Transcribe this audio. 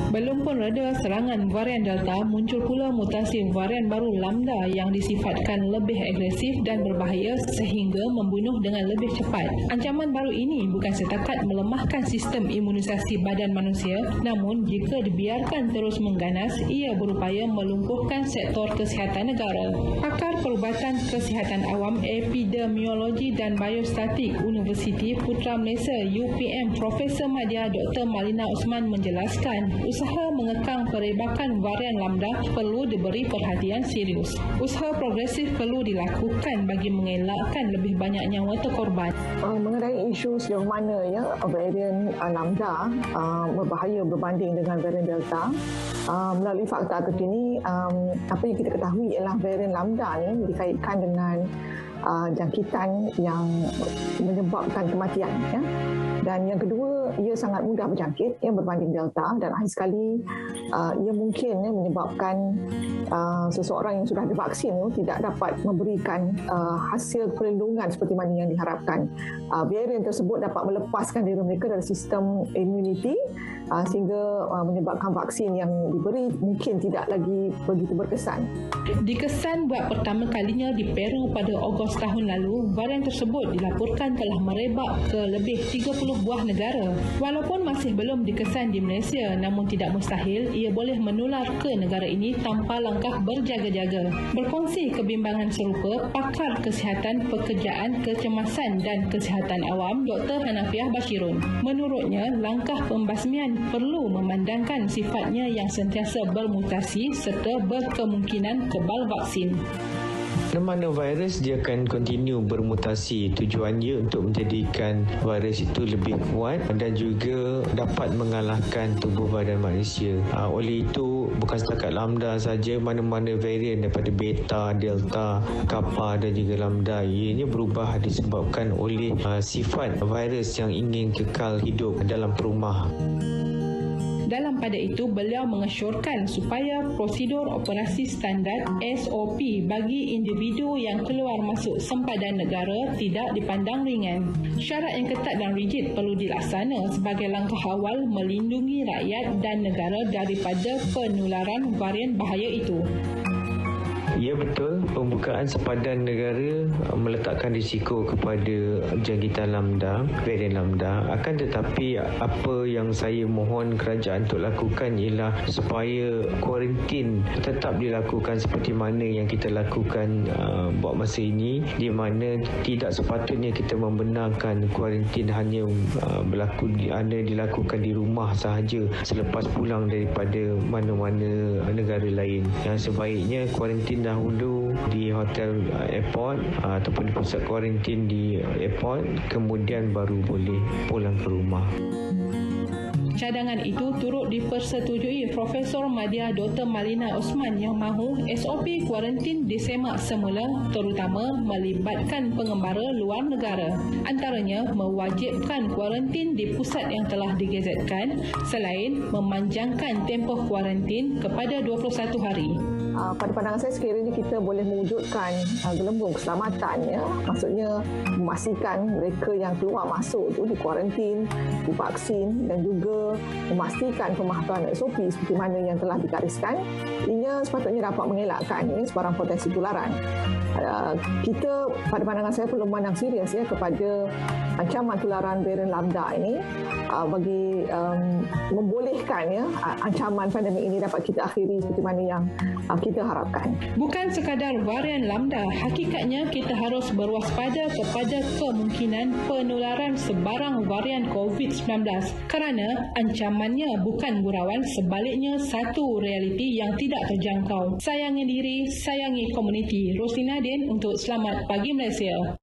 Belum pun reda serangan varian Delta, muncul pula mutasi varian baru Lambda yang disifatkan lebih agresif dan berbahaya sehingga membunuh dengan lebih cepat. Ancaman baru ini bukan setakat melemahkan sistem imunisasi badan manusia, namun jika dibiarkan terus mengganas, ia berupaya melumpuhkan sektor kesihatan negara. Pakar Perubatan Kesihatan Awam, Epidemiologi dan Biostatik Universiti Putra Malaysia UPM Profesor Madya Dr. Malina Osman menjelaskan, usaha mengekang perebakan varian Lambda perlu diberi perhatian serius. Usaha progresif perlu dilakukan bagi mengelakkan lebih banyak nyawa terkorban. Mengenai isu sejauh mana varian Lambda berbahaya berbanding dengan varian Delta, melalui fakta terkini, apa yang kita ketahui ialah varian Lambda ni dikaitkan dengan jangkitan yang menyebabkan kematian. Dan yang kedua, ia sangat mudah berjangkit berbanding Delta, dan akhir sekali ia mungkin menyebabkan seseorang yang sudah divaksin tidak dapat memberikan hasil perlindungan seperti mana yang diharapkan. Varian tersebut dapat melepaskan diri mereka dari sistem immunity sehingga menyebabkan vaksin yang diberi mungkin tidak lagi begitu berkesan. Dikesan buat pertama kalinya di Peru pada Ogos tahun lalu, varian tersebut dilaporkan telah merebak ke lebih 30 buah negara. Walaupun masih belum dikesan di Malaysia, namun tidak mustahil ia boleh menular ke negara ini tanpa langkah berjaga-jaga. Berkongsi kebimbangan serupa, pakar kesihatan pekerjaan, kecemasan dan kesihatan awam Dr. Hanafiah Bashirun. Menurutnya, langkah pembasmian perlu memandangkan sifatnya yang sentiasa bermutasi serta berkemungkinan kebal vaksin. Mana virus dia akan continue bermutasi, tujuannya untuk menjadikan virus itu lebih kuat dan juga dapat mengalahkan tubuh badan manusia. Oleh itu, bukan setakat Lambda saja, mana-mana varian daripada Beta, Delta, Kappa dan juga Lambda, ianya berubah disebabkan oleh sifat virus yang ingin kekal hidup dalam perumah. Dalam pada itu, beliau mengesyorkan supaya prosedur operasi standard SOP bagi individu yang keluar masuk sempadan negara tidak dipandang ringan. Syarat yang ketat dan rigid perlu dilaksana sebagai langkah awal melindungi rakyat dan negara daripada penularan varian bahaya itu. Ya, betul, pembukaan sempadan negara meletakkan risiko kepada jangkitan Lambda, varian Lambda. Akan tetapi apa yang saya mohon kerajaan untuk lakukan ialah supaya kuarantin tetap dilakukan seperti mana yang kita lakukan buat masa ini, di mana tidak sepatutnya kita membenarkan kuarantin hanya dilakukan di rumah sahaja selepas pulang daripada mana-mana negara lain. Yang sebaiknya kuarantin dahulu di hotel airport ataupun di pusat kuarantin di airport, kemudian baru boleh pulang ke rumah. Cadangan itu turut dipersetujui Profesor Madya Dr. Malina Osman yang mahu SOP kuarantin disemak semula, terutama melibatkan pengembara luar negara. Antaranya mewajibkan kuarantin di pusat yang telah digazetkan, selain memanjangkan tempoh kuarantin kepada 21 hari. Pada pandangan saya, sekiranya kita boleh mewujudkan gelembung keselamatan, maksudnya memastikan mereka yang keluar masuk tu dikuarantin, divaksin dan juga memastikan pematuhan SOP seperti mana yang telah digariskan, ianya sepatutnya dapat mengelakkan sebarang potensi tularan. Kita pada pandangan saya perlu memandang serius kepada ancaman tularan varian Lambda ini bagi membolehkan ancaman pandemik ini dapat kita akhiri seperti mana yang kita harapkan. Bukan sekadar varian Lambda, hakikatnya kita harus berwaspada kepada kemungkinan penularan sebarang varian COVID-19 kerana ancamannya bukan gurauan, sebaliknya satu realiti yang tidak terjangkau. Sayangi diri, sayangi komuniti. Roslina Din untuk Selamat Pagi Malaysia.